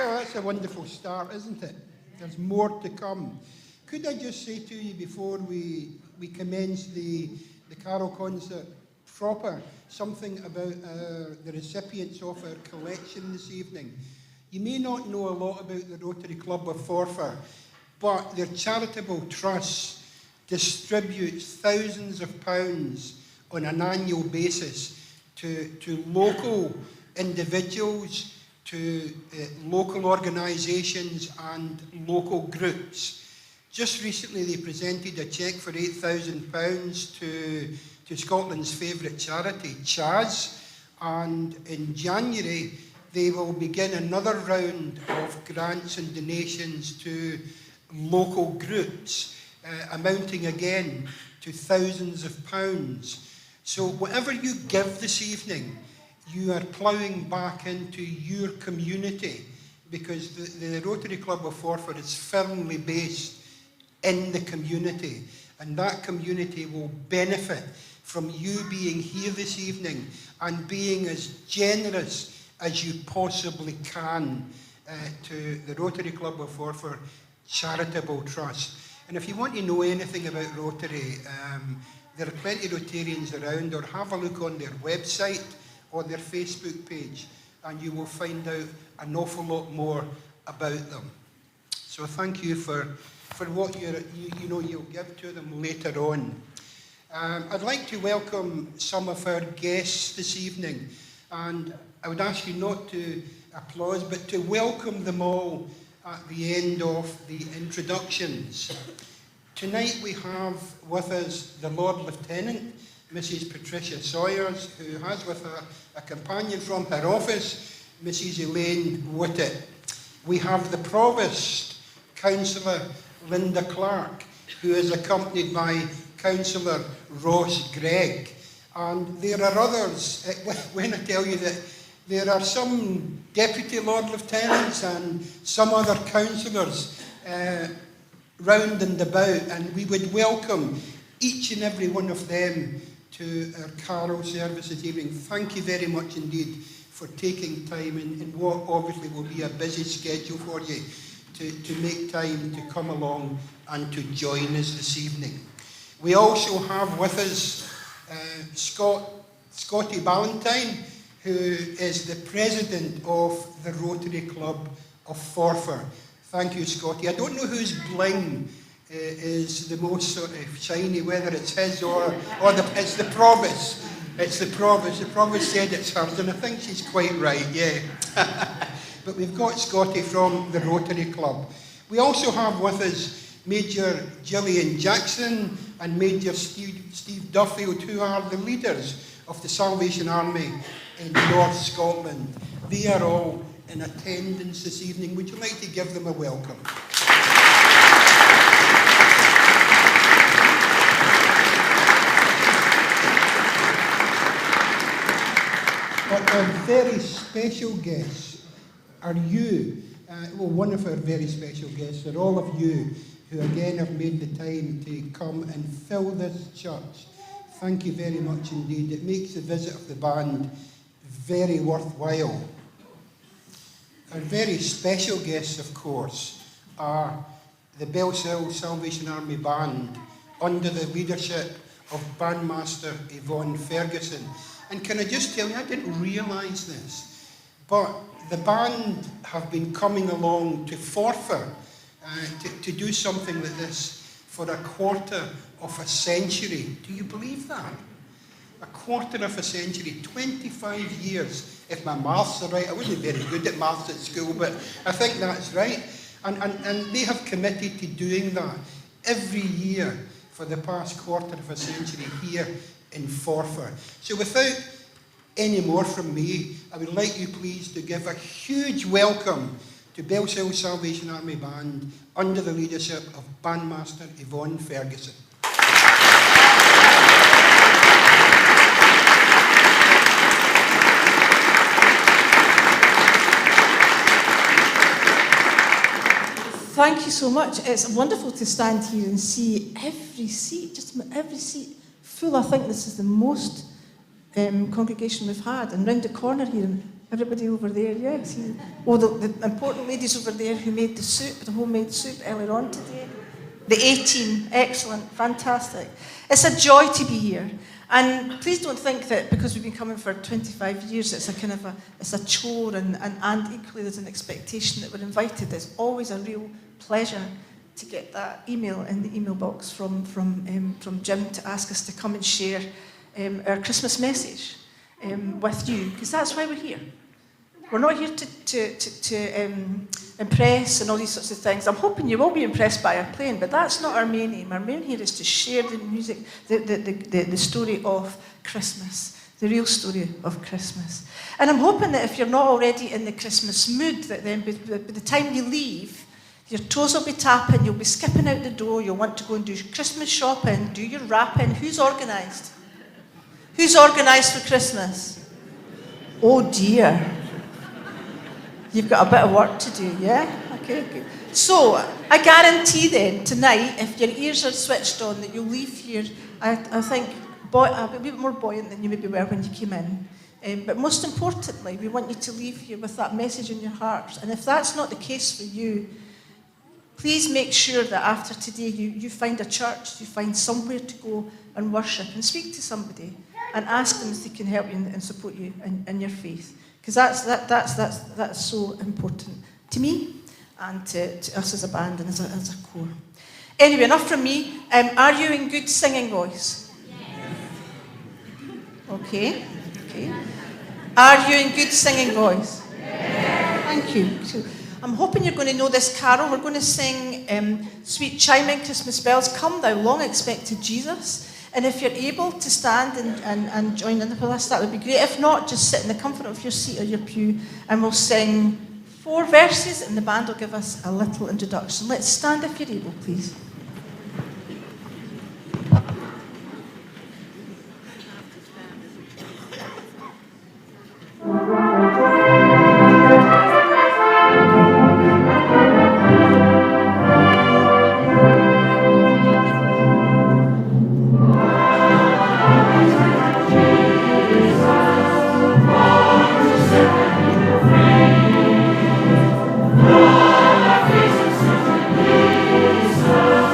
Well, that's a wonderful start, isn't it? There's more to come. Could I just say to you before we commence the carol concert proper, something about the recipients of our collection this evening. You may not know a lot about the Rotary Club of Forfar, but their charitable trust distributes thousands of pounds on an annual basis to local individuals, to local organisations and local groups. Just recently they presented a cheque for £8,000 to Scotland's favourite charity, Chaz, and in January they will begin another round of grants and donations to local groups, amounting again to thousands of pounds. So whatever you give this evening, you are ploughing back into your community, because the Rotary Club of Forfar is firmly based in the community, and that community will benefit from you being here this evening and being as generous as you possibly can to the Rotary Club of Forfar Charitable Trust. And if you want to know anything about Rotary, there are plenty of Rotarians around, or have a look on their website or their Facebook page, and you will find out an awful lot more about them. So thank you for what you'll give to them later on. I'd like to welcome some of our guests this evening, and I would ask you not to applaud, but to welcome them all at the end of the introductions. Tonight we have with us the Lord Lieutenant, Mrs. Patricia Sawyers, who has with her a companion from her office, Mrs. Elaine Whittet. We have the Provost, Councillor Linda Clark, who is accompanied by Councillor Ross Gregg. And there are others. When I tell you that there are some Deputy Lord Lieutenants and some other councillors round and about, and we would welcome each and every one of them to our carol service this evening. Thank you very much indeed for taking time in what obviously will be a busy schedule for you to make time to come along and to join us this evening. We also have with us Scotty Ballantyne, who is the President of the Rotary Club of Forfar. Thank you, Scotty. I don't know whose bling is the most sort of shiny, whether it's his or it's the Provost. It's the Provost. The Provost said it's hers, and I think she's quite right, yeah. But we've got Scotty from the Rotary Club. We also have with us Major Gillian Jackson and Major Steve Duffield, who are the leaders of the Salvation Army in North Scotland. They are all in attendance this evening. Would you like to give them a welcome? But our very special guests are you. One of our very special guests are all of you who again have made the time to come and fill this church. Thank you very much indeed. It makes the visit of the band very worthwhile. Our very special guests, of course, are the Bellshill Salvation Army Band under the leadership of Bandmaster Yvonne Ferguson. And can I just tell you, I didn't realise this, but the band have been coming along to Forfar to do something like this for a quarter of a century. Do you believe that? A quarter of a century, 25 years, if my maths are right. I wasn't very good at maths at school, but I think that's right. And they have committed to doing that every year for the past quarter of a century here in Forfar. So without any more from me, I would like you please to give a huge welcome to Bellshill Salvation Army Band under the leadership of Bandmaster Yvonne Ferguson. Thank you so much. It's wonderful to stand here and see every seat, just about every seat, full. I think this is the most congregation we've had. And round the corner here, Everybody over there, yeah? See, oh, the important ladies over there who made the soup, the homemade soup earlier on today. The A-team, excellent, fantastic. It's a joy to be here. And please don't think that because we've been coming for 25 years, it's a kind of it's a chore and equally there's an expectation that we're invited. It's always a real pleasure to get that email in the email box from Jim to ask us to come and share our Christmas message with you, because that's why we're here. We're not here to impress and all these sorts of things. I'm hoping you will be impressed by our playing, but that's not our main aim. Our main here is to share the music, the story of Christmas, the real story of Christmas. And I'm hoping that if you're not already in the Christmas mood, that then by the time you leave, your toes will be tapping, you'll be skipping out the door, you'll want to go and do Christmas shopping, do your wrapping. Who's organised? Who's organised for Christmas? Oh dear. You've got a bit of work to do, yeah? Okay, good. So, I guarantee then, tonight, if your ears are switched on, that you'll leave here, I think, a bit more buoyant than you maybe were when you came in. But most importantly, we want you to leave here with that message in your hearts. And if that's not the case for you, please make sure that after today you find a church, you find somewhere to go and worship and speak to somebody and ask them if they can help you and support you in your faith. Because that's so important to me and to us as a band and as a core. Anyway, enough from me. Are you in good singing voice? Yes. Okay. Are you in good singing voice? Yes. Thank you. So, I'm hoping you're going to know this carol. We're going to sing Sweet Chiming Christmas Bells, Come Thou Long Expected Jesus. And if you're able to stand and join in with us, that would be great. If not, just sit in the comfort of your seat or your pew and we'll sing 4 verses and the band will give us a little introduction. Let's stand if you're able, please. Jesus.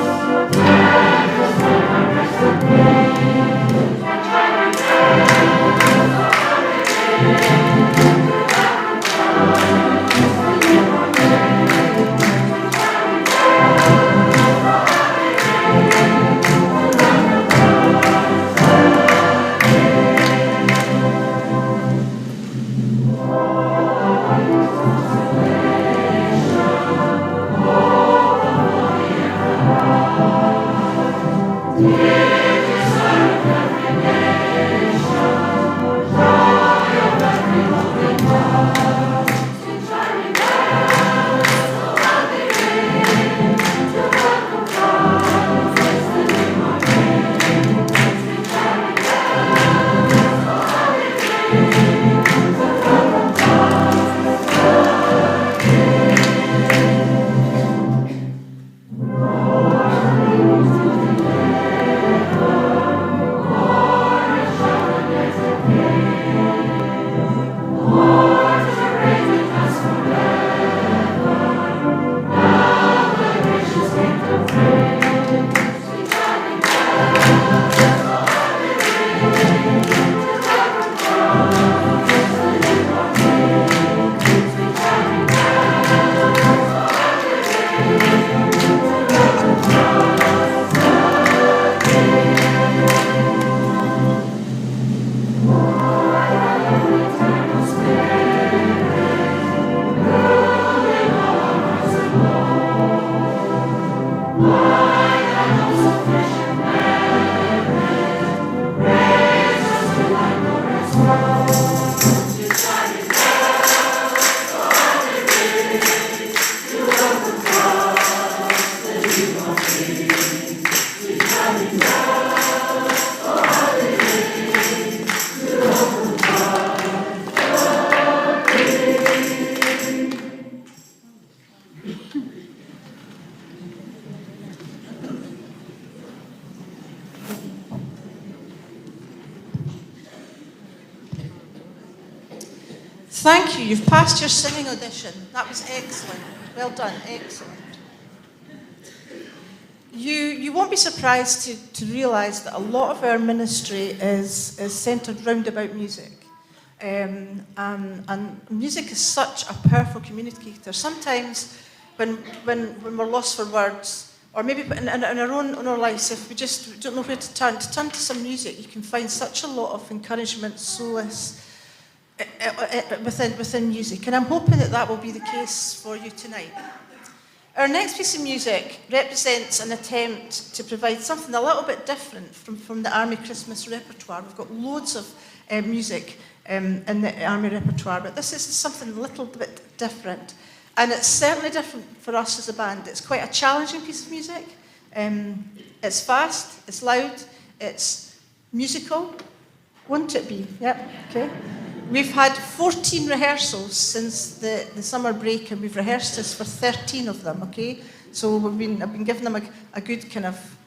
Thank you. You've passed your singing audition. That was excellent. Well done. Excellent. You won't be surprised to realise that a lot of our ministry is centred round about music. And music is such a powerful communicator. Sometimes when we're lost for words, or maybe in our lives, if we just don't know where to turn to some music, you can find such a lot of encouragement, solace within music. And I'm hoping that will be the case for you tonight. Our next piece of music represents an attempt to provide something a little bit different from the Army Christmas repertoire. We've got loads of music in the Army repertoire, but this is something a little bit different. And it's certainly different for us as a band. It's quite a challenging piece of music. It's fast, it's loud, it's musical. Won't it be? Yep, okay. We've had 14 rehearsals since the summer break, and we've rehearsed this for 13 of them, okay? So I've been giving them a good kind of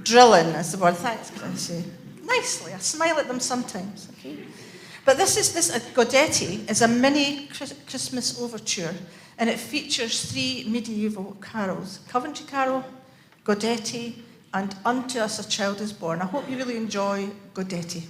drilling, is the word. Thanks, Chrissy. Nicely, I smile at them sometimes, okay? But this Godetti is a mini Christmas overture, and it features 3 medieval carols: Coventry Carol, Godetti, and Unto Us a Child is Born. I hope you really enjoy Godetti.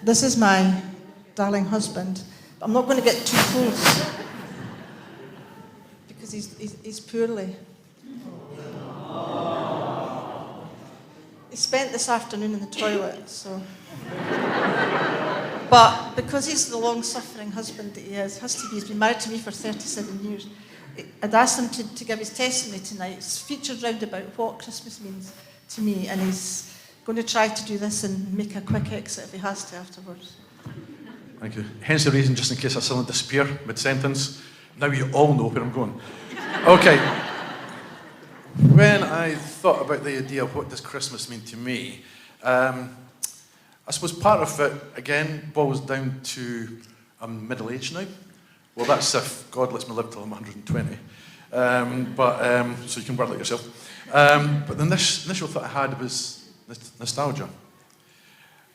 This is my darling husband. I'm not going to get too close because he's poorly. He spent this afternoon in the toilet, so. But because he's the long-suffering husband that he is, has to be, he's been married to me for 37 years. I'd asked him to give his testimony tonight. It's featured round about what Christmas means to me, and he's going to try to do this and make a quick exit if he has to afterwards. Thank you. Hence the reason, just in case I suddenly disappear mid-sentence, now you all know where I'm going. Okay. When I thought about the idea of what does Christmas mean to me, I suppose part of it, again, boils down to I'm middle-aged now. Well, that's if God lets me live till I'm 120. So you can work that yourself. But the initial thought I had was nostalgia.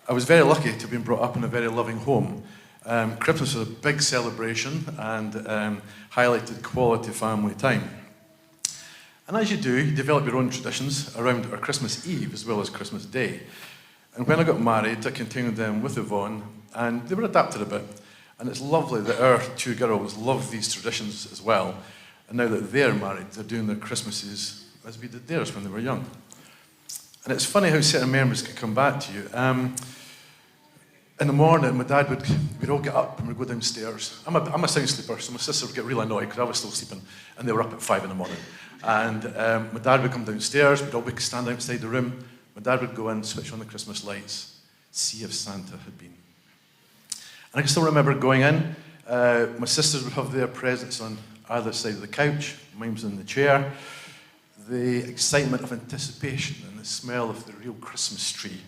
I was very lucky to have been brought up in a very loving home. Christmas was a big celebration and highlighted quality family time. And as you do, you develop your own traditions around our Christmas Eve as well as Christmas Day. And when I got married, I continued them with Yvonne, and they were adapted a bit. And it's lovely that our two girls love these traditions as well. And now that they're married, they're doing their Christmases as we did theirs when they were young. And it's funny how certain memories can come back to you. In the morning, we'd all get up and we'd go downstairs. I'm a sound sleeper, so my sister would get really annoyed because I was still sleeping, and they were up at 5 in the morning. And my dad would come downstairs, we'd all stand outside the room. My dad would go in, switch on the Christmas lights, see if Santa had been. And I can still remember going in. My sisters would have their presents on either side of the couch. Mine was in the chair. The excitement of anticipation and the smell of the real Christmas tree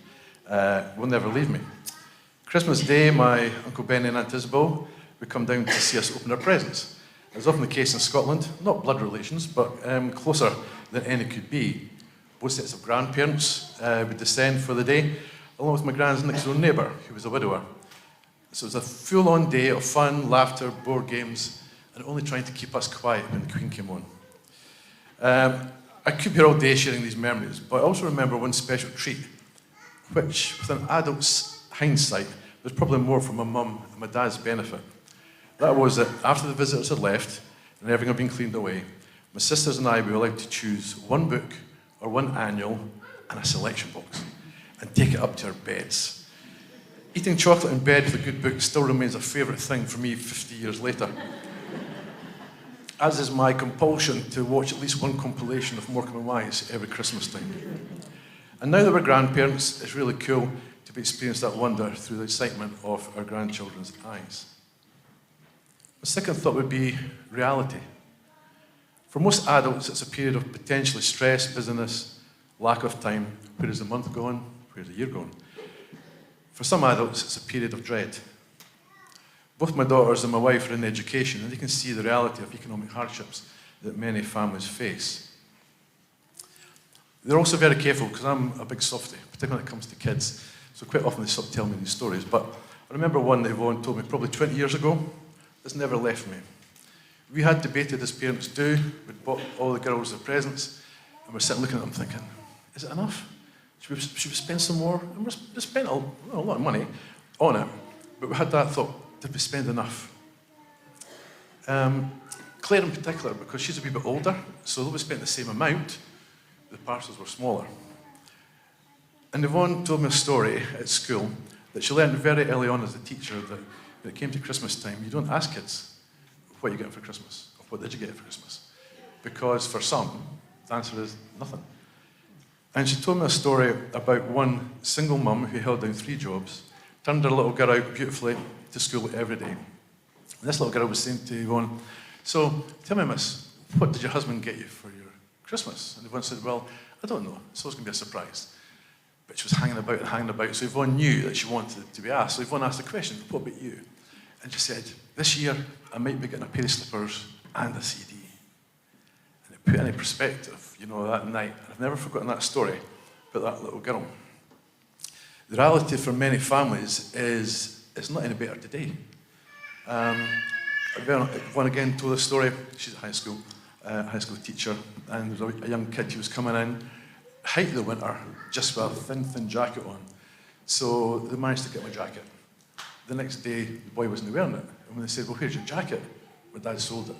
will never leave me. Christmas Day, my Uncle Benny and Aunt Isabel would come down to see us open our presents. As often the case in Scotland, not blood relations, but closer than any could be. Both sets of grandparents would descend for the day, along with my grand's next door neighbour, who was a widower. So it was a full-on day of fun, laughter, board games, and only trying to keep us quiet when the Queen came on. I could be here all day sharing these memories, but I also remember one special treat, which, with an adult's hindsight, was probably more for my mum and my dad's benefit. That was that after the visitors had left and everything had been cleaned away, my sisters and I were allowed to choose one book or one annual and a selection box and take it up to our beds. Eating chocolate in bed with a good book still remains a favourite thing for me 50 years later. As is my compulsion to watch at least one compilation of Morecambe and Wise every Christmas time. And now that we're grandparents, it's really cool to be experiencing that wonder through the excitement of our grandchildren's eyes. The second thought would be reality. For most adults, it's a period of potentially stress, busyness, lack of time. Where is the month going? Where's the year going? For some adults, it's a period of dread. Both my daughters and my wife are in education, and they can see the reality of economic hardships that many families face. They're also very careful, because I'm a big softie, particularly when it comes to kids. So quite often they stop telling me these stories. But I remember one that Yvonne told me probably 20 years ago. It's never left me. We had debated, as parents do. We'd bought all the girls their presents, and we're sitting looking at them thinking, is it enough? Should we spend some more? And we spent a lot of money on it, but we had that thought, did we spend enough? Claire in particular, because she's a wee bit older, so though we spent the same amount, the parcels were smaller. And Yvonne told me a story at school that she learned very early on as a teacher that when it came to Christmas time, you don't ask kids, what are you getting for Christmas? Or what did you get for Christmas? Because for some, the answer is nothing. And she told me a story about one single mum who held down 3 jobs, turned her little girl out beautifully to school every day. And this little girl was saying to Yvonne, so tell me, miss, what did your husband get you for your Christmas? And Yvonne said, well, I don't know, it's always going to be a surprise. But she was hanging about, so Yvonne knew that she wanted to be asked. So Yvonne asked the question, what about you? And she said, this year I might be getting a pair of slippers and a CD. And it put it in perspective, that night. And I've never forgotten that story about that little girl. The reality for many families is it's not any better today. Yvonne again told a story. She's at high school teacher, and there was a young kid who was coming in, height of the winter, just with a thin jacket on. So they managed to get my jacket. The next day, the boy wasn't wearing it. And when they said, well, here's your jacket, my dad sold it.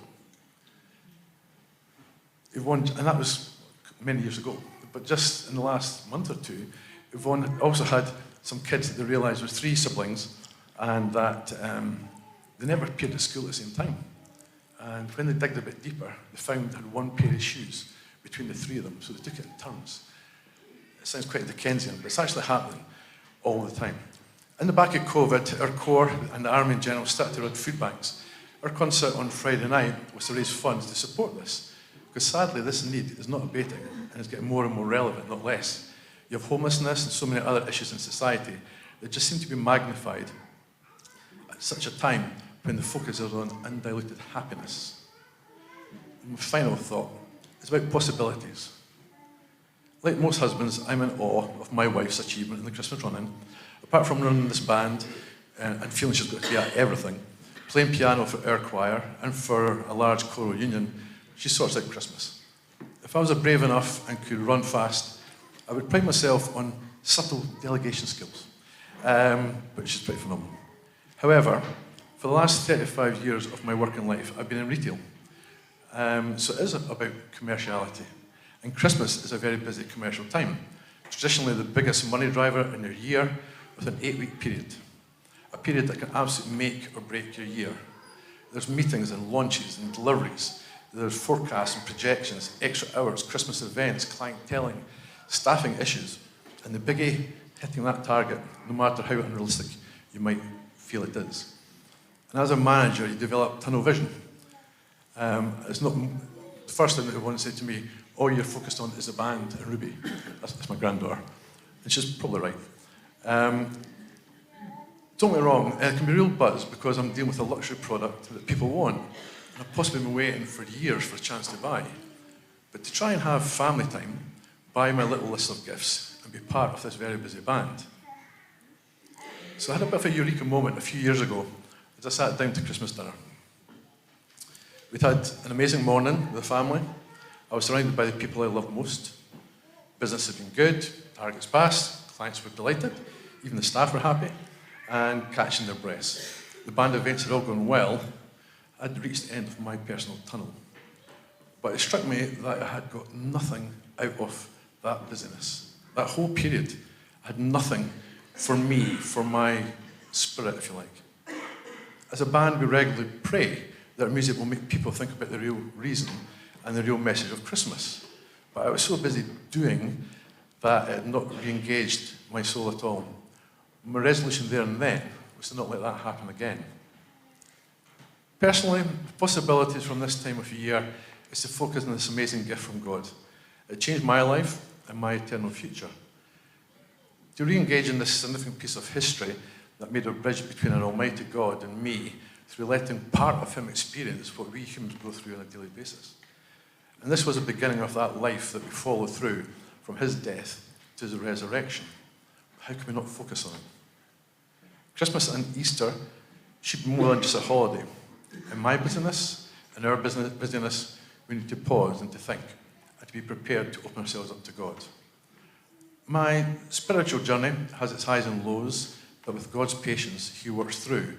Yvonne, and that was many years ago, but just in the last month or two, Yvonne also had some kids that they realised were 3 siblings, and that they never appeared at school at the same time. And when they digged a bit deeper, they found they had 1 pair of shoes between the 3 of them, so they took it in turns. It sounds quite Dickensian, but it's actually happening all the time. In the back of COVID, our Corps and the Army in general started to run food banks. Our concert on Friday night was to raise funds to support this, because sadly this need is not abating and is getting more and more relevant, not less. You have homelessness and so many other issues in society that just seem to be magnified at such a time when the focus is on undiluted happiness. And my final thought is about possibilities. Like most husbands, I'm in awe of my wife's achievement in the Christmas running. Apart from running this band and feeling she's got to be at everything, playing piano for our choir and for a large choral union, she sorts out Christmas. If I was brave enough and could run fast, I would pride myself on subtle delegation skills, but she's pretty phenomenal. However, for the last 35 years of my working life, I've been in retail. So it is about commerciality. And Christmas is a very busy commercial time. Traditionally the biggest money driver in your year with an 8-week period. A period that can absolutely make or break your year. There's meetings and launches and deliveries. There's forecasts and projections, extra hours, Christmas events, clienteling, staffing issues. And the biggie, hitting that target, no matter how unrealistic you might feel it is. And as a manager, you develop tunnel vision. It's not the first thing that everyone said to me, all you're focused on is the band and Ruby. That's my granddaughter. And she's probably right. Don't get me wrong, it can be real buzz because I'm dealing with a luxury product that people want. And I've possibly been waiting for years for a chance to buy. But to try and have family time, buy my little list of gifts and be part of this very busy band. So I had a bit of a eureka moment a few years ago as I sat down to Christmas dinner. We'd had an amazing morning with the family. I was surrounded by the people I love most. Business had been good, targets passed, clients were delighted, even the staff were happy, and catching their breaths. The band events had all gone well. I'd reached the end of my personal tunnel. But it struck me that I had got nothing out of that busyness. That whole period, I had nothing for me, for my spirit, if you like. As a band, we regularly pray that our music will make people think about the real reason and the real message of Christmas. But I was so busy doing that it had not re-engaged my soul at all. My resolution there and then was to not let that happen again. Personally, the possibilities from this time of year is to focus on this amazing gift from God. It changed my life and my eternal future. To re-engage in this significant piece of history that made a bridge between an almighty God and me through letting part of him experience what we humans go through on a daily basis. And this was the beginning of that life that we follow through from his death to his resurrection. How can we not focus on it? Christmas and Easter should be more than just a holiday. In my busyness, in our busyness, we need to pause and to think and to be prepared to open ourselves up to God. My spiritual journey has its highs and lows, but with God's patience, he works through.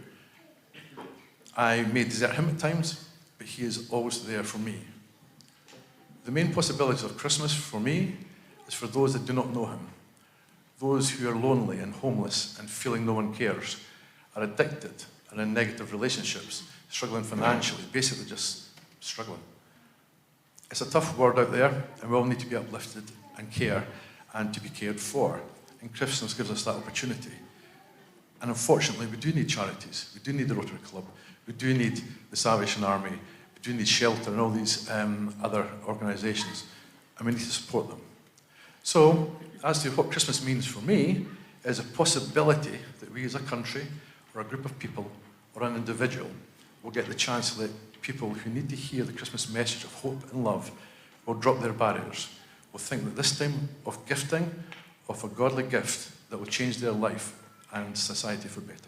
I may desert him at times, but he is always there for me. The main possibilities of Christmas for me is for those that do not know him, those who are lonely and homeless and feeling no one cares, are addicted and in negative relationships, struggling financially, basically just struggling. It's a tough world out there, and we all need to be uplifted and care and to be cared for. And Christmas gives us that opportunity. And unfortunately, we do need charities. We do need the Rotary Club. We do need the Salvation Army. We do need Shelter and all these other organisations. And we need to support them. So, as to what Christmas means for me, is a possibility that we as a country, or a group of people, or an individual, will get the chance to let people who need to hear the Christmas message of hope and love will drop their barriers, will think that this time of gifting, of a godly gift that will change their life and society for better.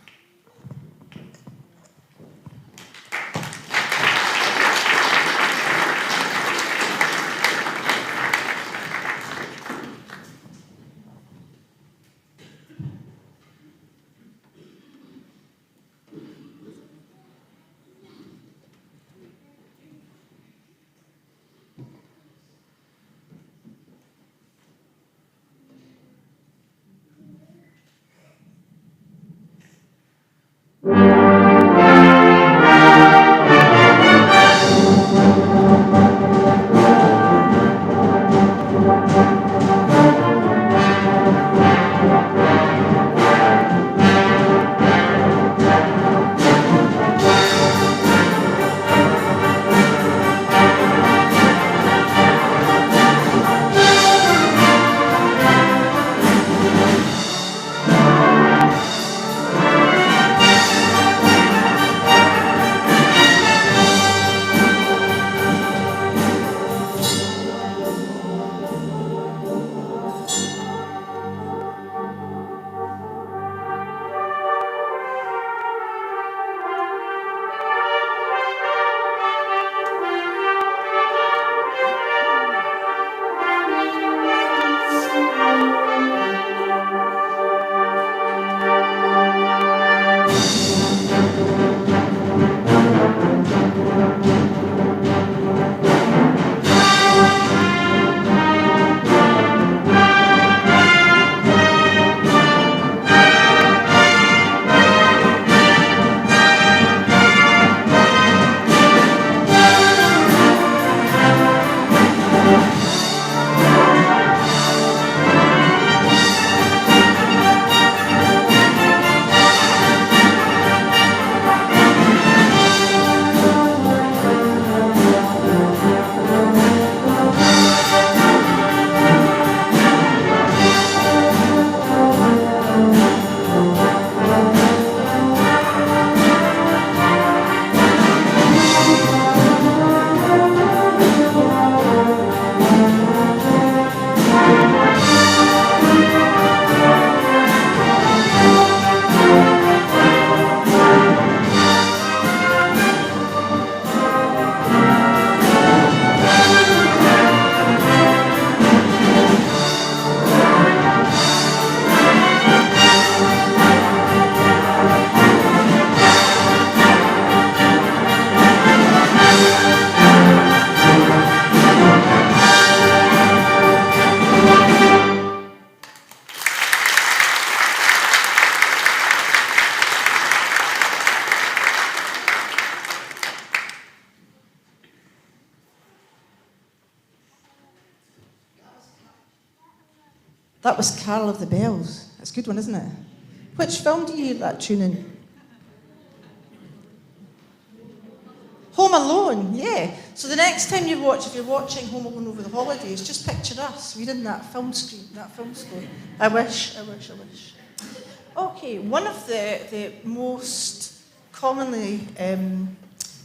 That was Carol of the Bells. That's a good one, isn't it? Which film do you hear that tune in? Home Alone, yeah. So the next time you watch, if you're watching Home Alone over the holidays, just picture us. We're in that film screen, that film score. I wish. Okay, one of the most commonly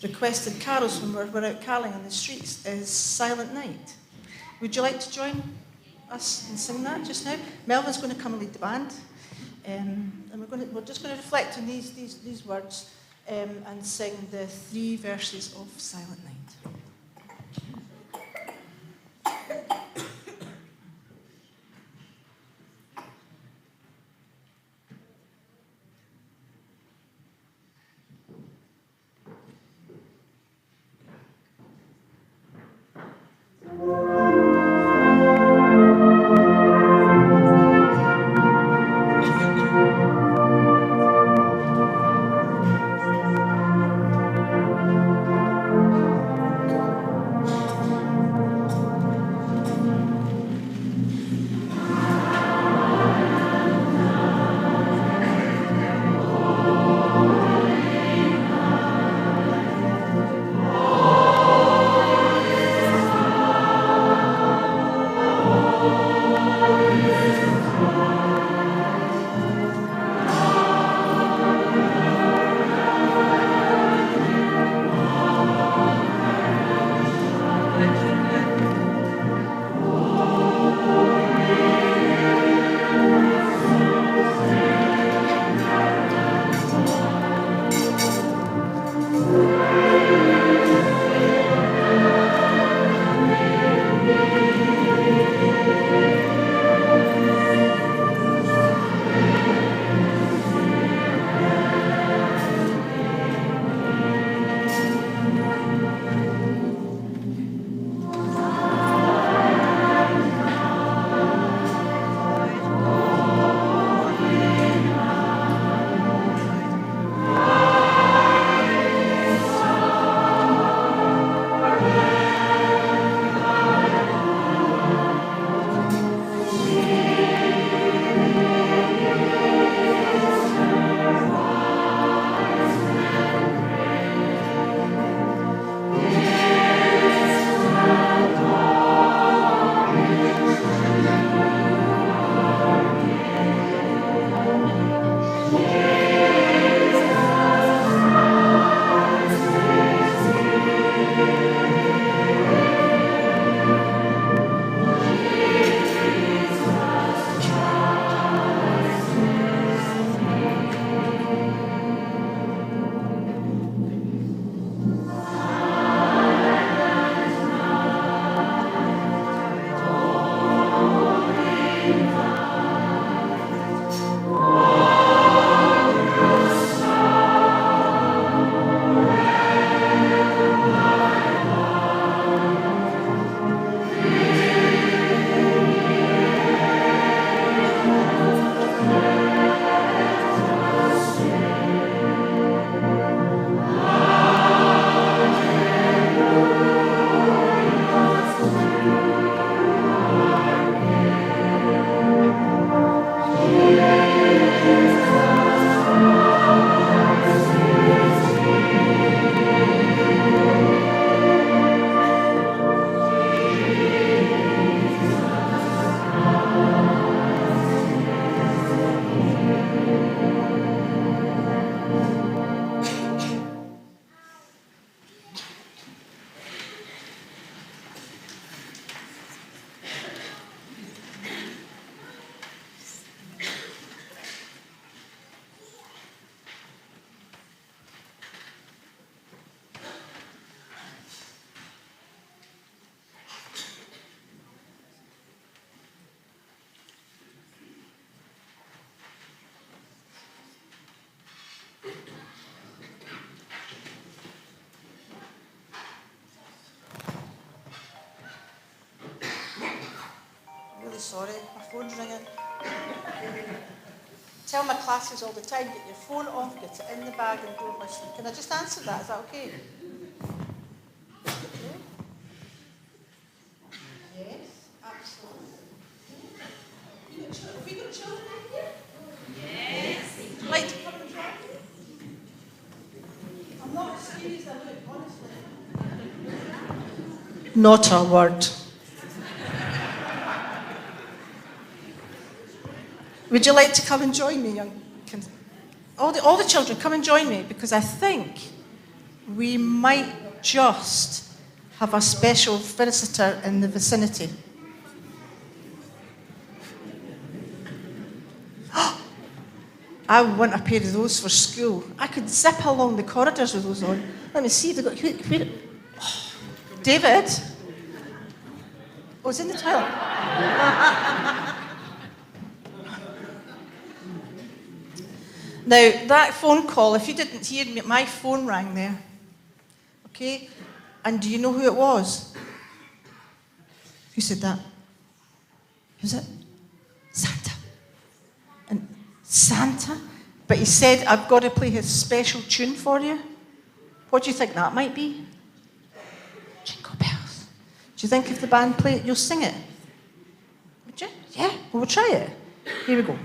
requested carols when we're out caroling in the streets is Silent Night. Would you like to join us and sing that just now? Melvin's going to come and lead the band. And we're just going to reflect on these words and sing the 3 verses of Silent Night. Sorry, my phone's ringing. Tell my classes all the time, get your phone off, get it in the bag and don't listen. Can I just answer that? Is that okay? Yes, absolutely. Not a word. Would you like to come and join me, all the children, come and join me, because I think we might just have a special visitor in the vicinity. I want a pair of those for school. I could zip along the corridors with those on. Let me see if they've got... David? Oh, it's in the toilet. Now, that phone call, if you didn't hear me, my phone rang there. Okay? And do you know who it was? Who said that? Who's it? Santa. And Santa? But he said, I've got to play his special tune for you. What do you think that might be? Jingle bells. Do you think if the band play it, you'll sing it? Would you? Yeah, well, we'll try it. Here we go.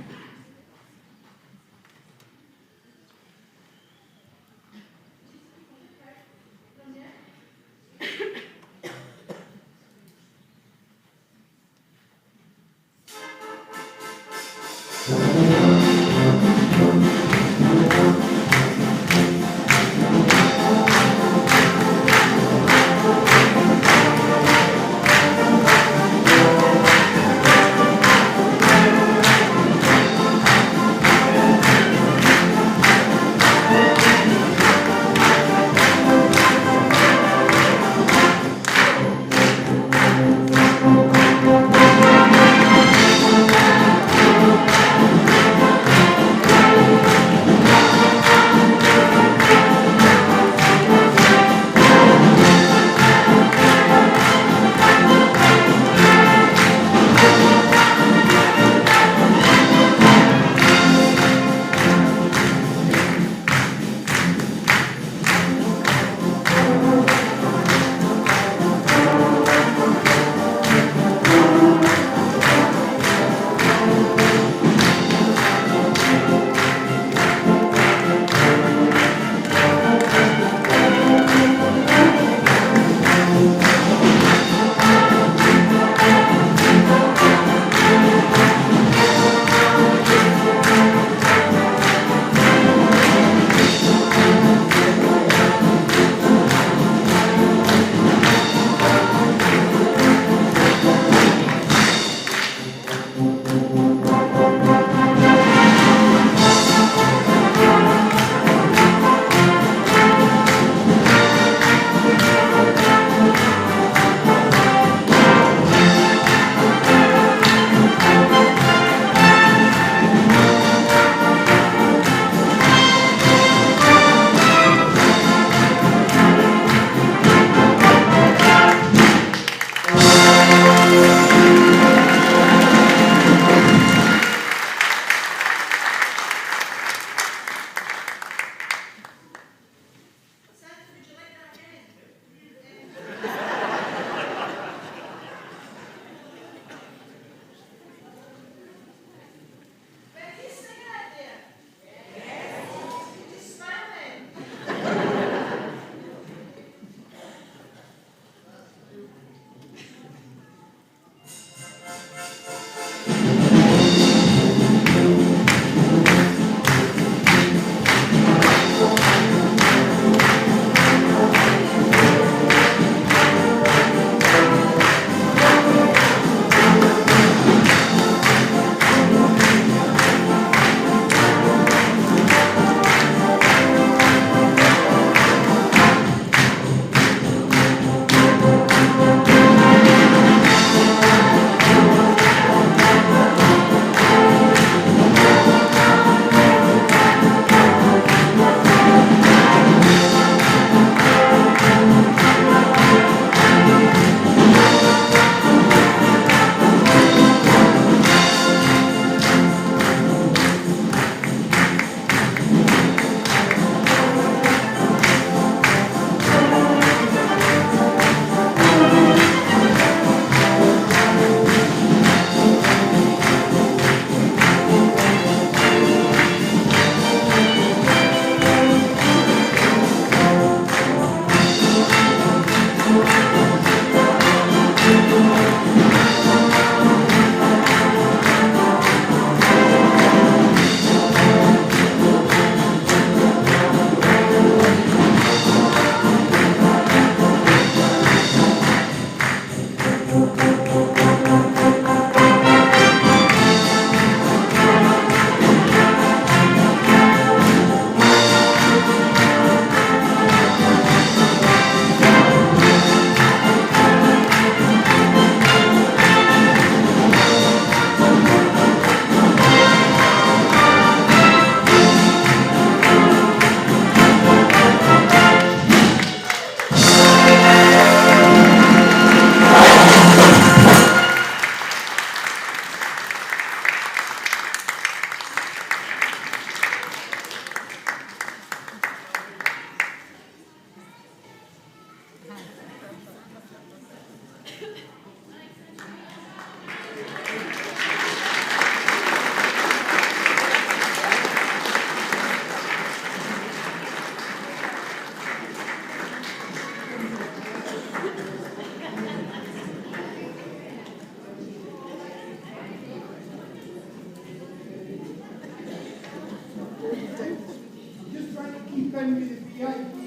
£15 with the VIPs.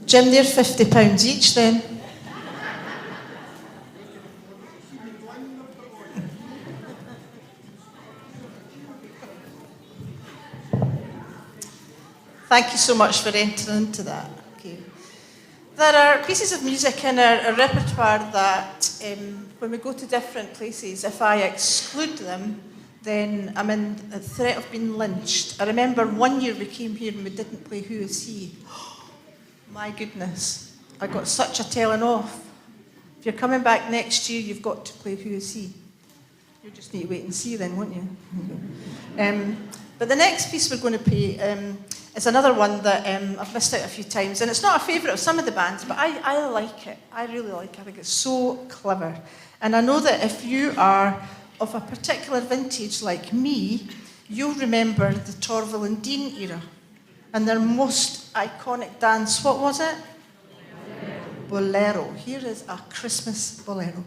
Jim, they're £50 each then. Thank you so much for entering into that. Okay. There are pieces of music in our repertoire that, when we go to different places, if I exclude them, then I'm in the threat of being lynched. I remember one year we came here and we didn't play Who Is He? My goodness, I got such a telling off. If you're coming back next year, you've got to play Who Is He? You just need to wait and see then, won't you? But the next piece we're going to play is another one that I've missed out a few times, and it's not a favourite of some of the bands, but I like it. I really like it. I think it's so clever. And I know that if you are of a particular vintage like me, you'll remember the Torval and Dean era and their most iconic dance. What was it? Bolero. Here is a Christmas bolero.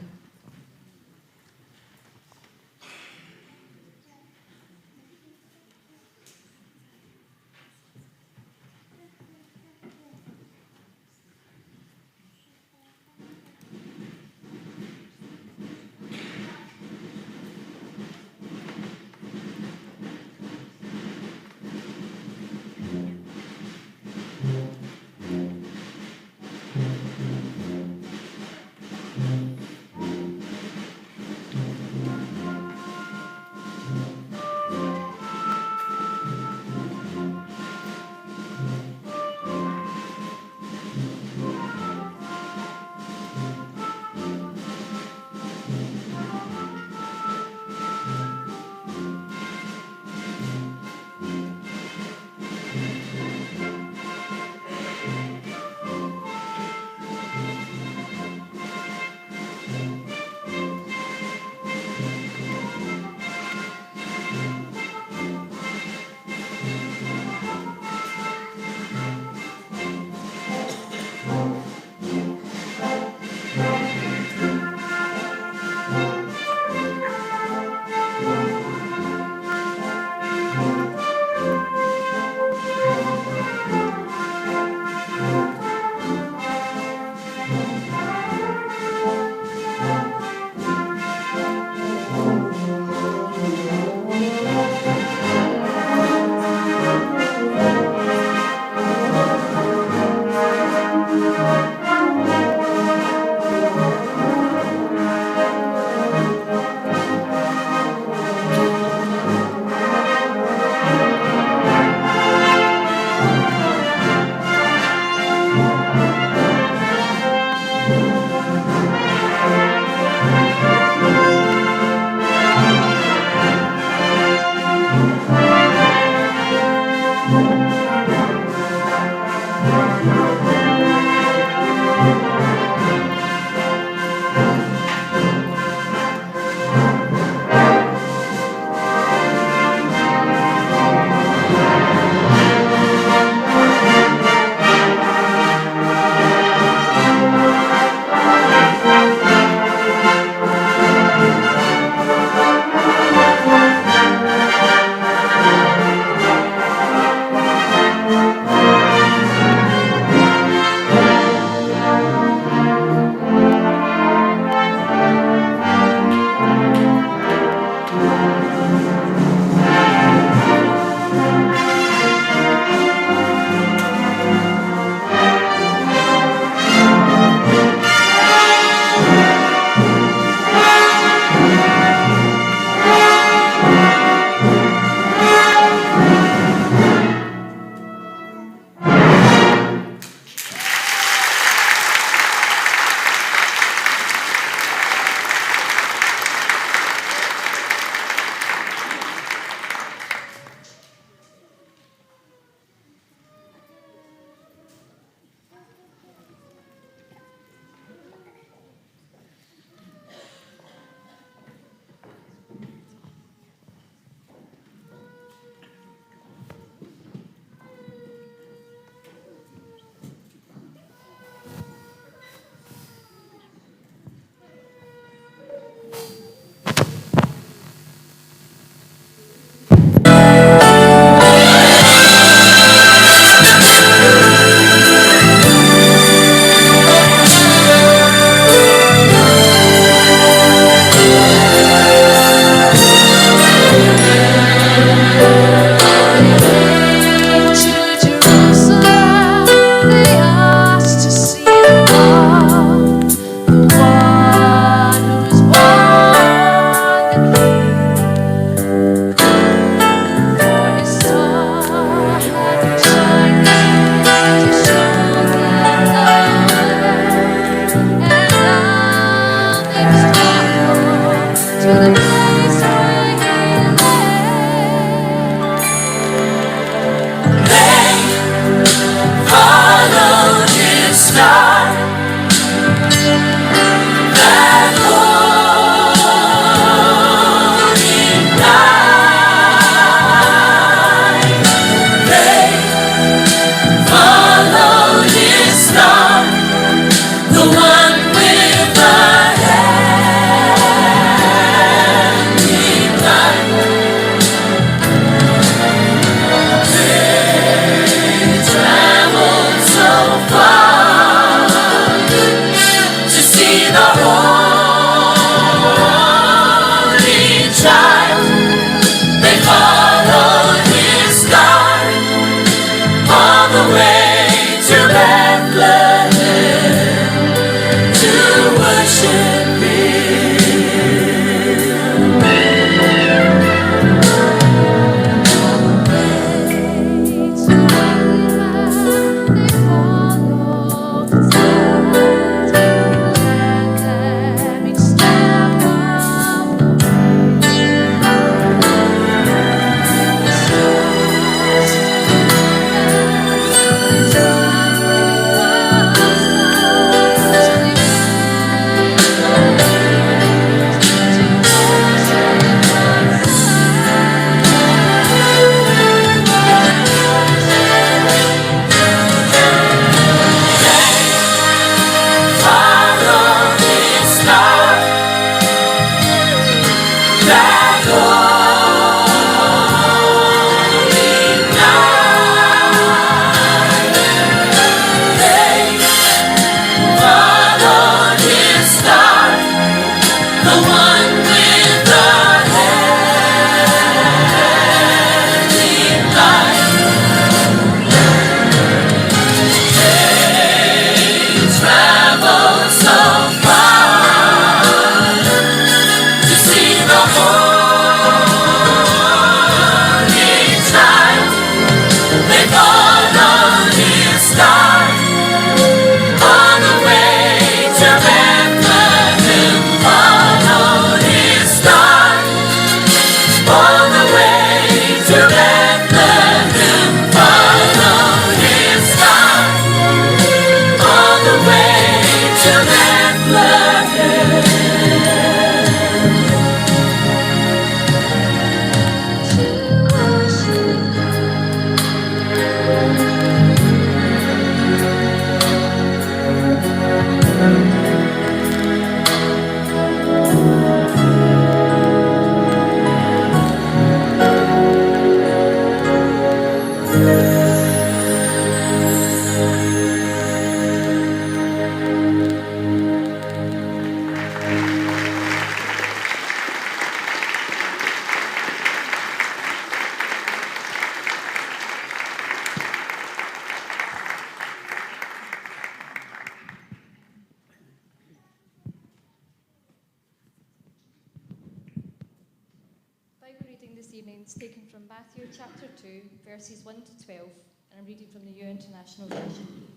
taken from Matthew chapter 2, verses 1 to 12, and I'm reading from the New International Version.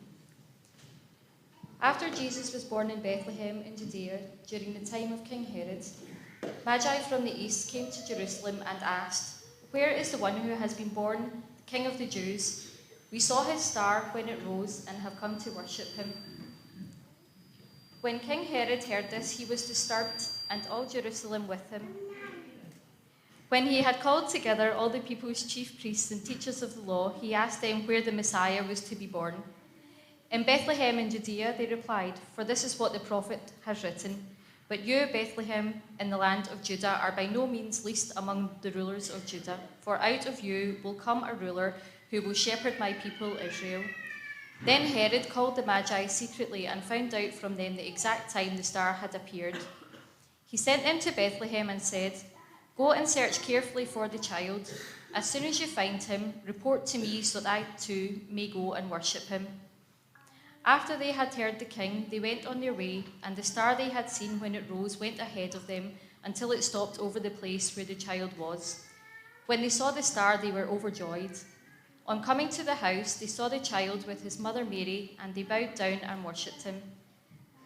After Jesus was born in Bethlehem in Judea during the time of King Herod, Magi from the east came to Jerusalem and asked, "Where is the one who has been born, the King of the Jews? We saw his star when it rose and have come to worship him." When King Herod heard this, he was disturbed, and all Jerusalem with him. When he had called together all the people's chief priests and teachers of the law, he asked them where the Messiah was to be born. "In Bethlehem in Judea," they replied, "for this is what the prophet has written. But you, Bethlehem, in the land of Judah, are by no means least among the rulers of Judah, for out of you will come a ruler who will shepherd my people Israel." Then Herod called the Magi secretly and found out from them the exact time the star had appeared. He sent them to Bethlehem and said, "Go and search carefully for the child. As soon as you find him, report to me so that I too may go and worship him." After they had heard the king, they went on their way, and the star they had seen when it rose went ahead of them until it stopped over the place where the child was. When they saw the star, they were overjoyed. On coming to the house, they saw the child with his mother Mary, and they bowed down and worshipped him.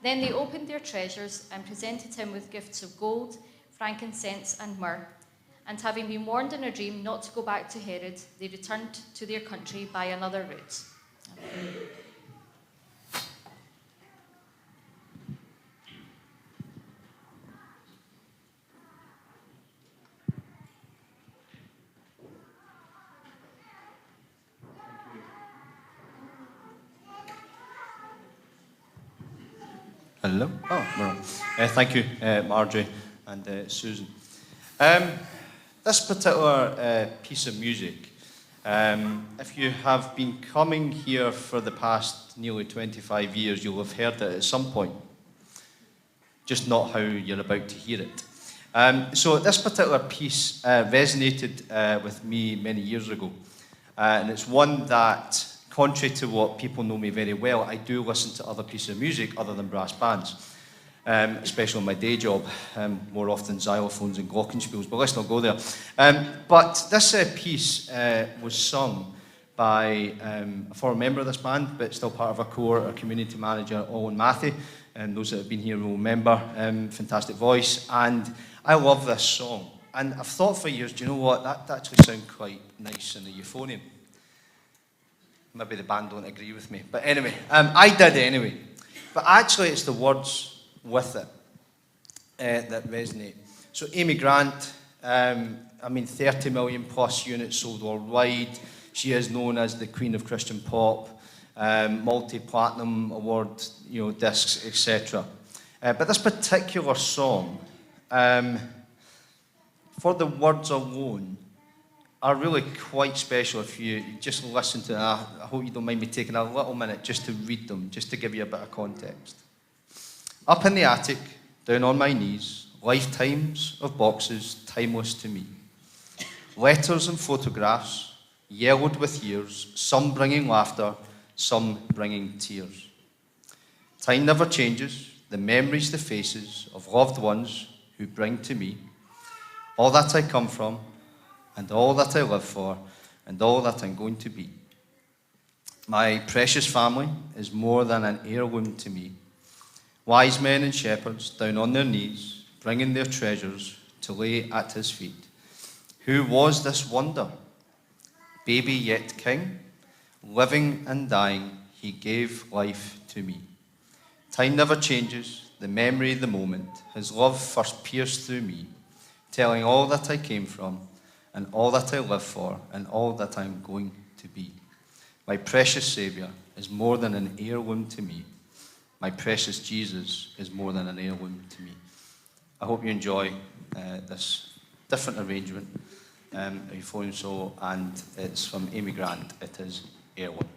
Then they opened their treasures and presented him with gifts of gold, frankincense, and myrrh. And having been warned in a dream not to go back to Herod, they returned to their country by another route. Amen. Hello. Oh, we're on. Thank you, Marjorie and Susan. This particular piece of music, if you have been coming here for the past nearly 25 years, you'll have heard it at some point, just not how you're about to hear it. So this particular piece resonated with me many years ago, and it's one that, contrary to what people know me very well, I do listen to other pieces of music other than brass bands, especially in my day job, more often xylophones and glockenspiels, but let's not go there. But this piece was sung by a former member of this band, but still part of our core, our community manager, Owen Matthew, and those that have been here will remember, fantastic voice, and I love this song. And I've thought for years, do you know what, that actually sounds quite nice in the euphonium. Maybe the band don't agree with me. But anyway, I did anyway. But actually, it's the words with it that resonate. So Amy Grant, 30 million plus units sold worldwide. She is known as the Queen of Christian Pop, multi-platinum award, discs, etc. But this particular song, for the words alone, are really quite special if you just listen to them. I hope you don't mind me taking a little minute just to read them, just to give you a bit of context. Up in the attic, down on my knees, lifetimes of boxes, timeless to me. Letters and photographs, yellowed with years, some bringing laughter, some bringing tears. Time never changes, the memories, the faces of loved ones who bring to me all that I come from, and all that I live for, and all that I'm going to be. My precious family is more than an heirloom to me. Wise men and shepherds down on their knees, bringing their treasures to lay at his feet. Who was this wonder? Baby yet king, living and dying, he gave life to me. Time never changes, the memory, the moment, his love first pierced through me, telling all that I came from, and all that I live for, and all that I'm going to be. My precious Saviour is more than an heirloom to me. My precious Jesus is more than an heirloom to me. I hope you enjoy this different arrangement, euphonium solo, and it's from Amy Grant. It is Heirloom.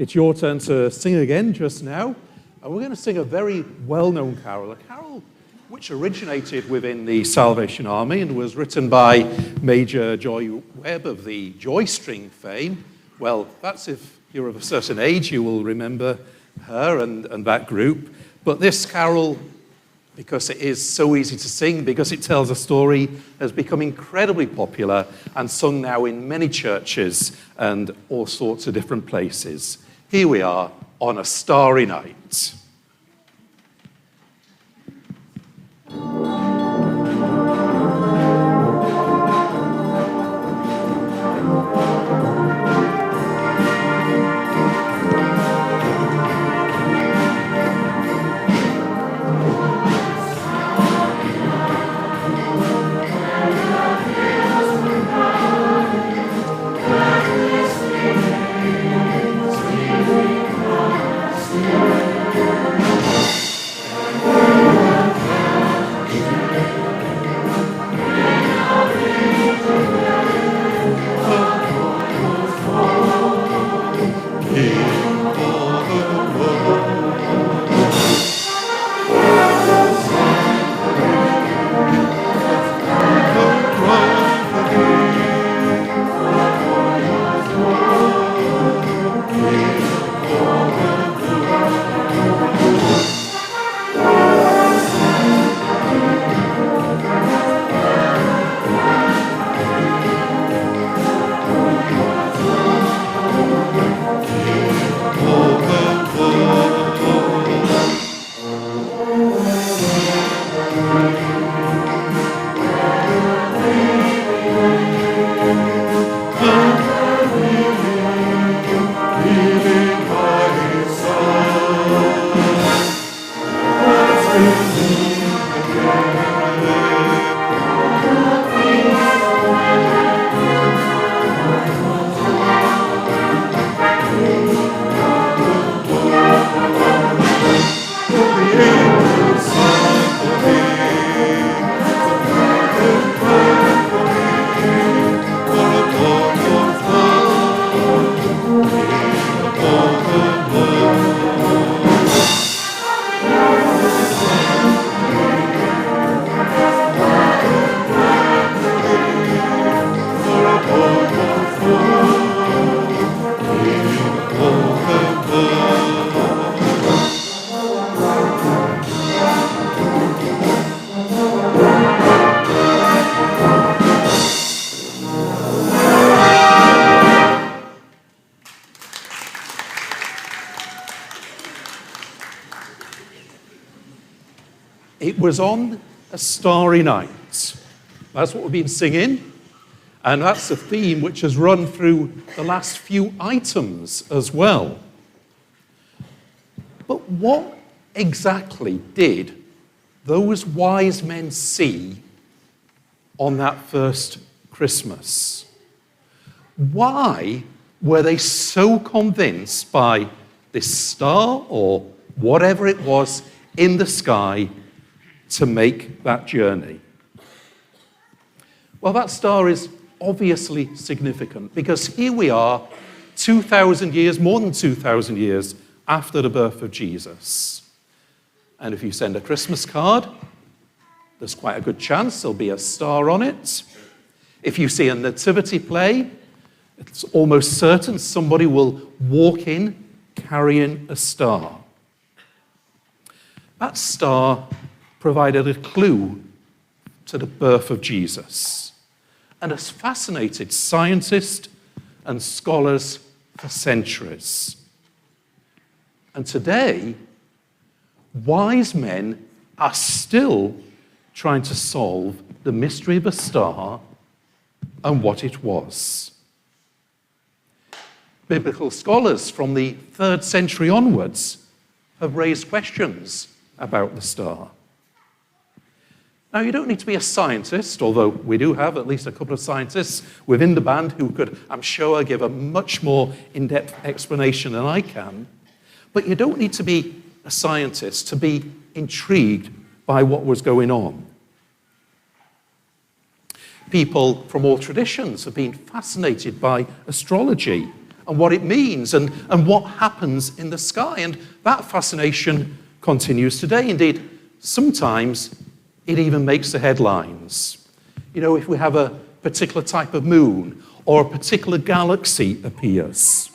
it's your turn to sing again just now. And we're going to sing a very well-known carol, a carol which originated within the Salvation Army and was written by Major Joy Webb of the Joy String fame. Well, that's if you're of a certain age, you will remember her and that group. But this carol, because it is so easy to sing, because it tells a story, has become incredibly popular and sung now in many churches and all sorts of different places. Here we are on a starry night. It was on a starry night. That's what we've been singing. And that's a theme which has run through the last few items as well. But what exactly did those wise men see on that first Christmas? Why were they so convinced by this star or whatever it was in the sky to make that journey? Well, that star is obviously significant because here we are 2,000 years, more than 2,000 years after the birth of Jesus. And if you send a Christmas card, there's quite a good chance there'll be a star on it. If you see a nativity play, it's almost certain somebody will walk in carrying a star. That star provided a clue to the birth of Jesus and has fascinated scientists and scholars for centuries. And today, wise men are still trying to solve the mystery of a star and what it was. Biblical scholars from the 3rd century onwards have raised questions about the star. Now, you don't need to be a scientist, although we do have at least a couple of scientists within the band who could, I'm sure, give a much more in-depth explanation than I can. But you don't need to be a scientist to be intrigued by what was going on. People from all traditions have been fascinated by astrology and what it means and what happens in the sky. And that fascination continues today. Indeed, sometimes it even makes the headlines. You know, if we have a particular type of moon or a particular galaxy appears.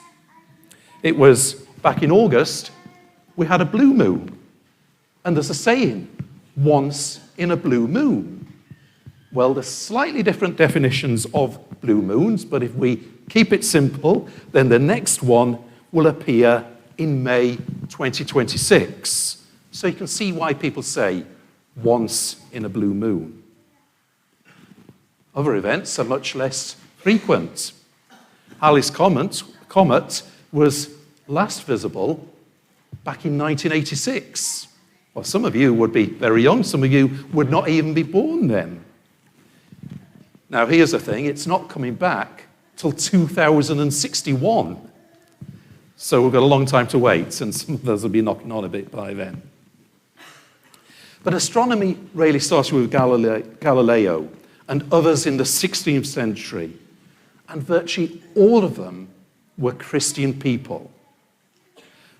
It was back in August, we had a blue moon. And there's a saying, once in a blue moon. Well, there's slightly different definitions of blue moons, but if we keep it simple, then the next one will appear in May 2026. So you can see why people say once in a blue moon. Other events are much less frequent. Halley's Comet was last visible back in 1986. Well, some of you would be very young, some of you would not even be born then. Now, here's the thing, it's not coming back till 2061. So we've got a long time to wait, and some of those will be knocking on a bit by then. But astronomy really started with Galileo and others in the 16th century, and virtually all of them were Christian people.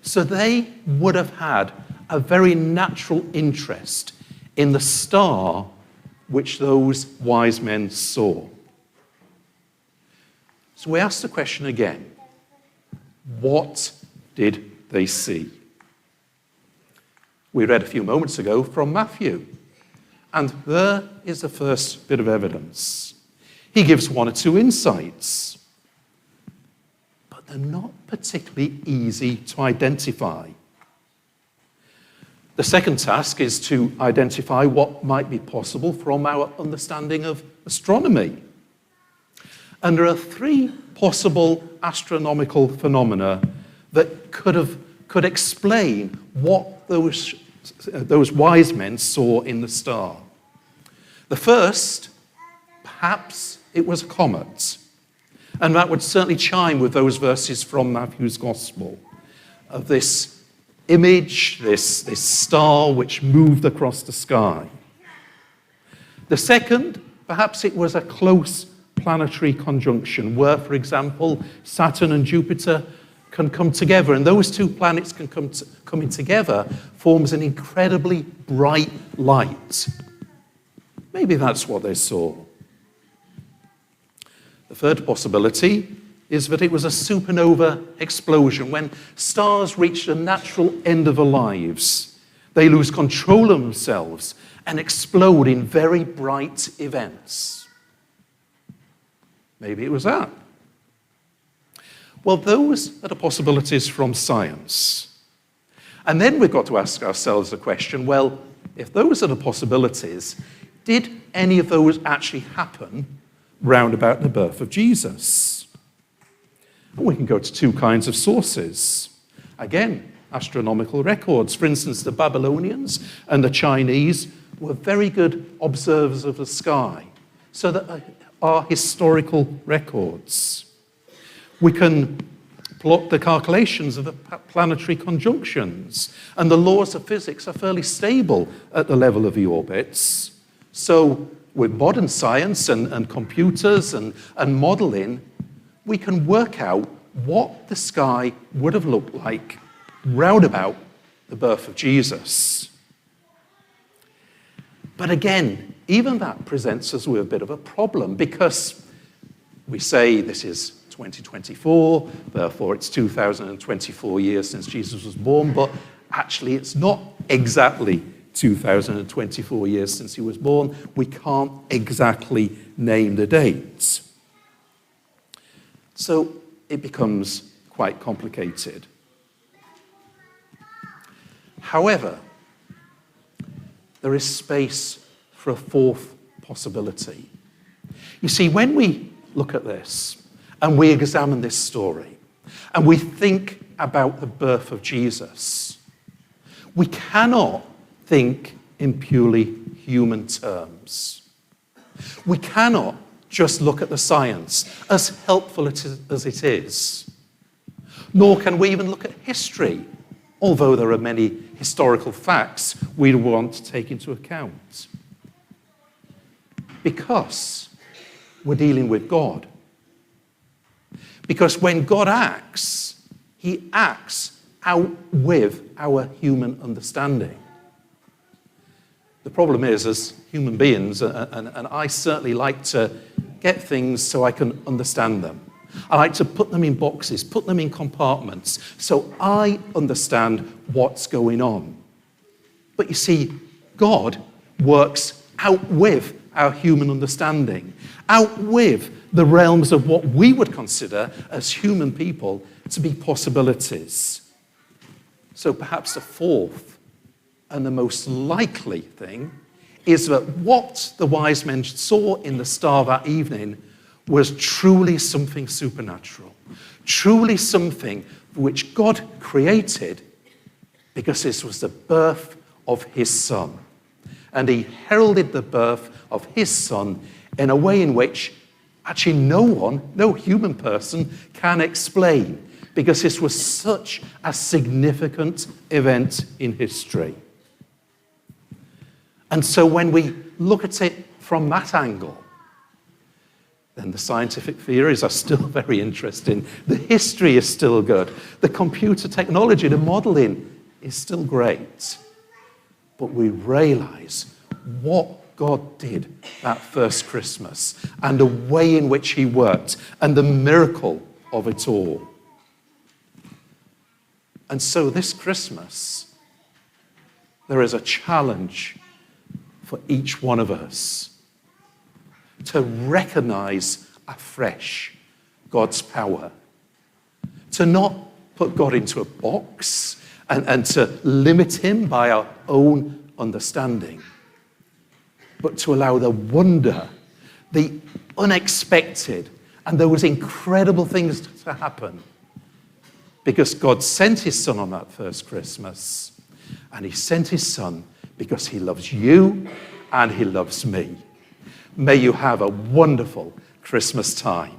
So they would have had a very natural interest in the star which those wise men saw. So we ask the question again, what did they see? We read a few moments ago from Matthew, and there is the first bit of evidence. He gives one or two insights, but they're not particularly easy to identify. The second task is to identify what might be possible from our understanding of astronomy. And there are three possible astronomical phenomena that could explain what those wise men saw in the star. The first, perhaps it was a comet. And that would certainly chime with those verses from Matthew's Gospel of this image, this star which moved across the sky. The second, perhaps it was a close planetary conjunction where, for example, Saturn and Jupiter can come together, and those two planets coming together forms an incredibly bright light. Maybe that's what they saw. The third possibility is that it was a supernova explosion. When stars reach the natural end of their lives, they lose control of themselves and explode in very bright events. Maybe it was that. Well, those are the possibilities from science. And then we've got to ask ourselves the question, well, if those are the possibilities, did any of those actually happen round about the birth of Jesus? And we can go to two kinds of sources. Again, astronomical records. For instance, the Babylonians and the Chinese were very good observers of the sky. So there are historical records. We can plot the calculations of the planetary conjunctions, and the laws of physics are fairly stable at the level of the orbits. So with modern science and computers and modeling, we can work out what the sky would have looked like round about the birth of Jesus. But again, even that presents us with a bit of a problem, because we say this is 2024, therefore it's 2024 years since Jesus was born, but actually it's not exactly 2024 years since he was born. We can't exactly name the dates. So it becomes quite complicated. However, there is space for a fourth possibility. You see, when we look at this and we examine this story and we think about the birth of Jesus, we cannot think in purely human terms. We cannot just look at the science, as helpful as it is. Nor can we even look at history, although there are many historical facts we want to take into account. Because we're dealing with God. Because when God acts, he acts out with our human understanding. The problem is, as human beings, and I certainly like to get things so I can understand them. I like to put them in boxes, put them in compartments, so I understand what's going on. But you see, God works out with our human understanding, out with the realms of what we would consider as human people to be possibilities. So perhaps the fourth and the most likely thing is that what the wise men saw in the star that evening was truly something supernatural, truly something which God created, because this was the birth of his Son. And he heralded the birth of his Son in a way in which actually no human person can explain, because this was such a significant event in history. And so when we look at it from that angle, then the scientific theories are still very interesting. The history is still good. The computer technology, the modeling is still great. But we realize what God did that first Christmas and the way in which he worked and the miracle of it all. And so this Christmas, there is a challenge for each one of us to recognize afresh God's power, to not put God into a box and to limit him by our own understanding, but to allow the wonder, the unexpected, and those incredible things to happen. Because God sent his Son on that first Christmas, and he sent his Son because he loves you and he loves me. May you have a wonderful Christmas time.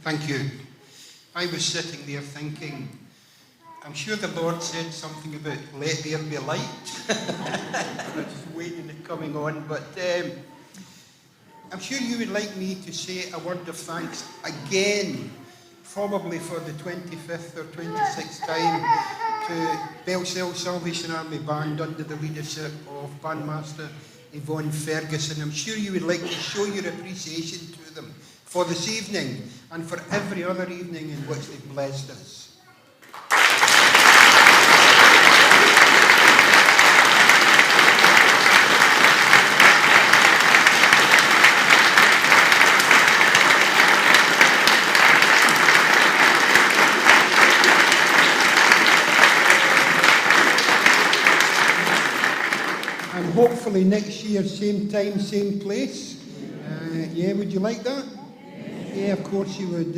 Thank you. I was sitting there thinking, I'm sure the Lord said something about let there be light. I was just waiting it coming on, but I'm sure you would like me to say a word of thanks again, probably for the 25th or 26th time, to Bellshill Salvation Army Band under the leadership of Bandmaster Yvonne Ferguson. I'm sure you would like to show your appreciation to them for this evening and for every other evening in which they've blessed us. And hopefully next year, same time, same place. Yeah, would you like that? Yeah, of course you would.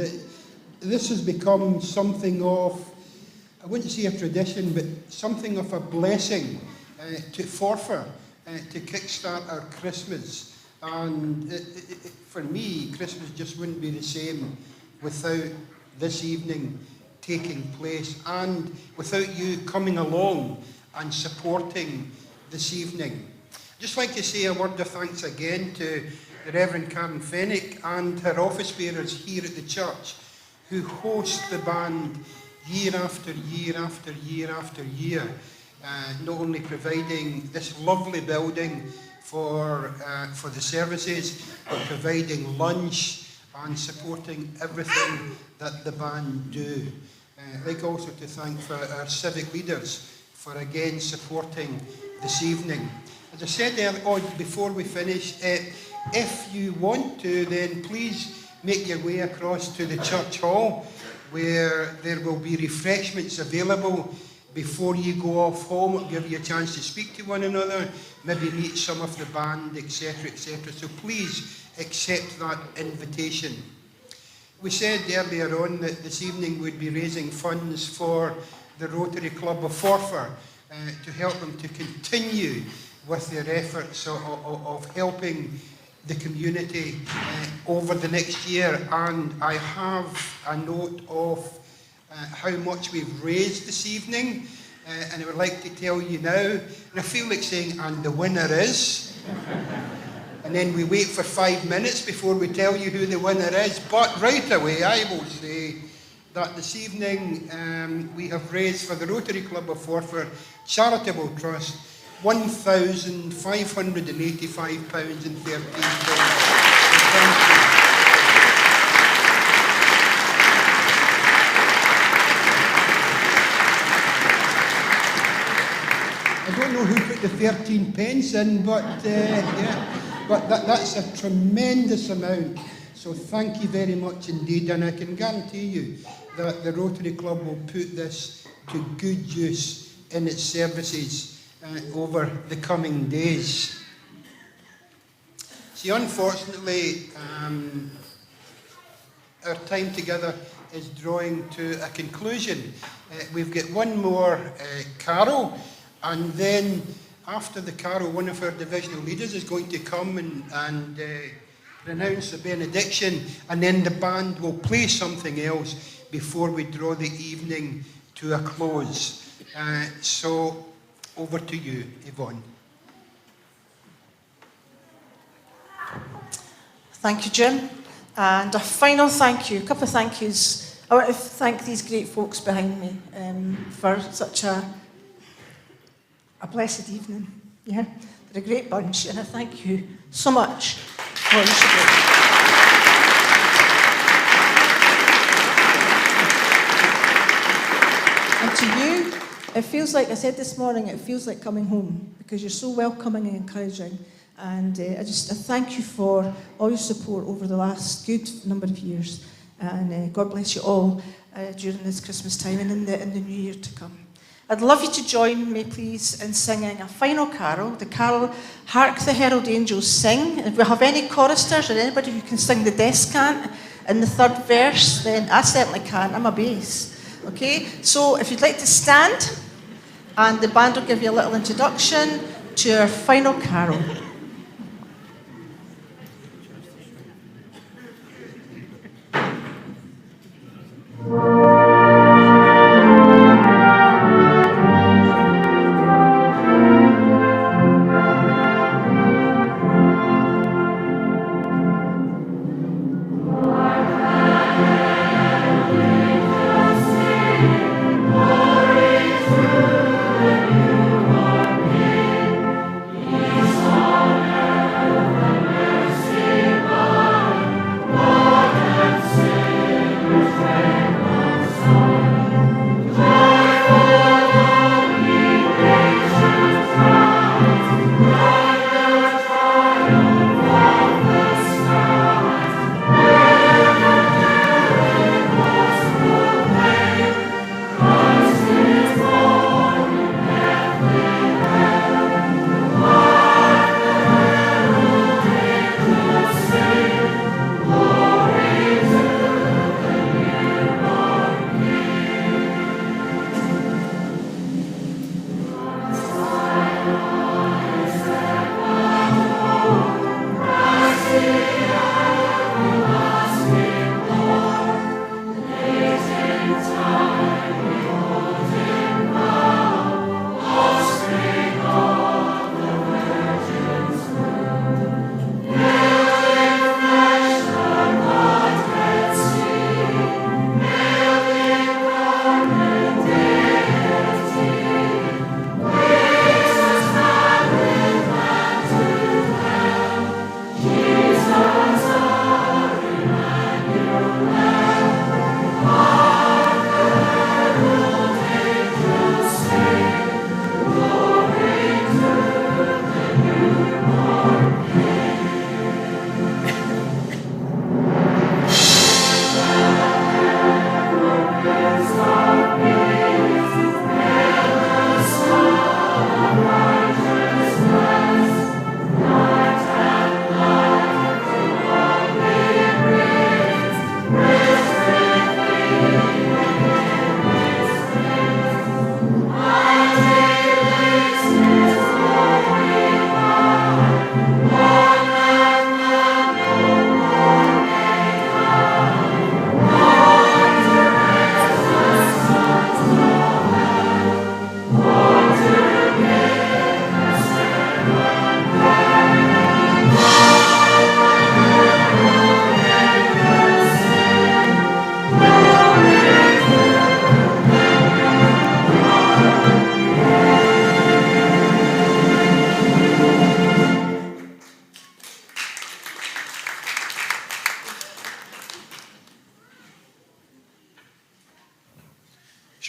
This has become something of, I wouldn't say a tradition, but something of a blessing to Forfar, to kickstart our Christmas. And for me, Christmas just wouldn't be the same without this evening taking place and without you coming along and supporting this evening. I'd just like to say a word of thanks again to the Reverend Karen Fennick and her office bearers here at the church who host the band year after year after year after year, not only providing this lovely building for the services, but providing lunch and supporting everything that the band do. I'd like also to thank our civic leaders for again supporting this evening. As I said earlier before we finish, if you want to, then please make your way across to the church hall where there will be refreshments available before you go off home. It'll give you a chance to speak to one another, maybe meet some of the band, etc., etc. So please accept that invitation. We said earlier on that this evening we'd be raising funds for the Rotary Club of Forfar to help them to continue with their efforts of helping the community over the next year. And I have a note of how much we've raised this evening, and I would like to tell you now, and I feel like saying, and the winner is, and then we wait for 5 minutes before we tell you who the winner is, but right away I will say that this evening we have raised for the Rotary Club of Forfar Charitable Trust £1,585.13. I don't know who put the 13 pence in, but but that's a tremendous amount. So thank you very much indeed, and I can guarantee you that the Rotary Club will put this to good use in its services over the coming days. See, unfortunately, our time together is drawing to a conclusion. We've got one more carol, and then after the carol, one of our divisional leaders is going to come and pronounce the benediction, and then the band will play something else before we draw the evening to a close. So over to you, Yvonne. Thank you, Jim. And a final thank you, a couple of thank yous. I want to thank these great folks behind me for such a blessed evening. Yeah, they're a great bunch, and I thank you so much for your support. And to you, it feels like, I said this morning, it feels like coming home because you're so welcoming and encouraging. And I thank you for all your support over the last good number of years. And God bless you all during this Christmas time and in the new year to come. I'd love you to join me, please, in singing a final carol, the carol Hark the Herald Angels Sing. If we have any choristers or anybody who can sing the descant in the third verse, then I certainly can. I'm a bass. Okay, so if you'd like to stand, and the band will give you a little introduction to our final carol.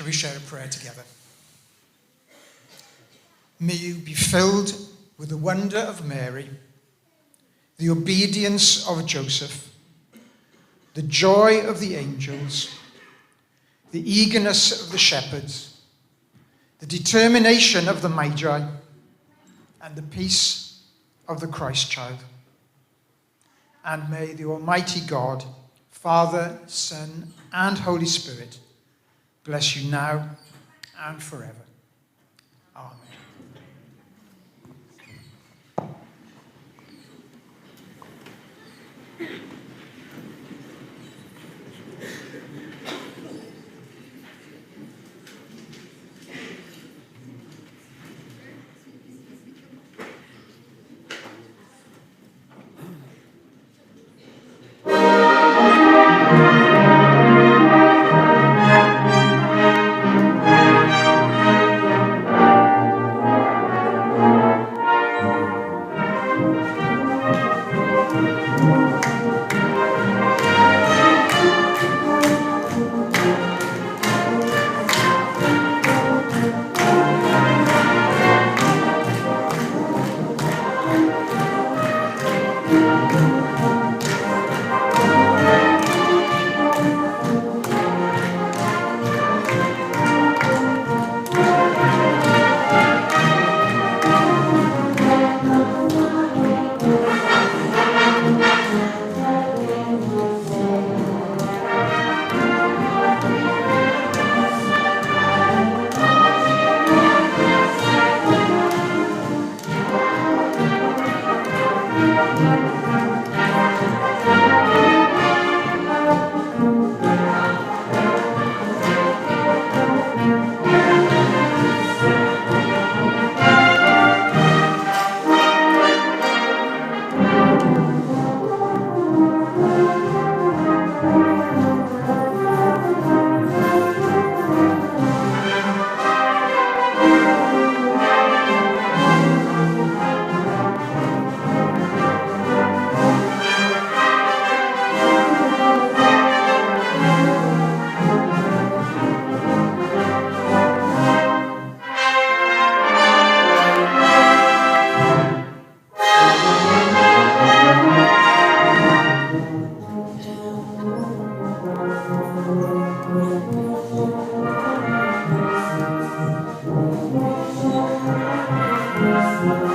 Shall we share a prayer together? May you be filled with the wonder of Mary, the obedience of Joseph, the joy of the angels, the eagerness of the shepherds, the determination of the Magi, and the peace of the Christ child. And may the Almighty God, Father, Son, and Holy Spirit bless you now and forever. Amen. Thank you.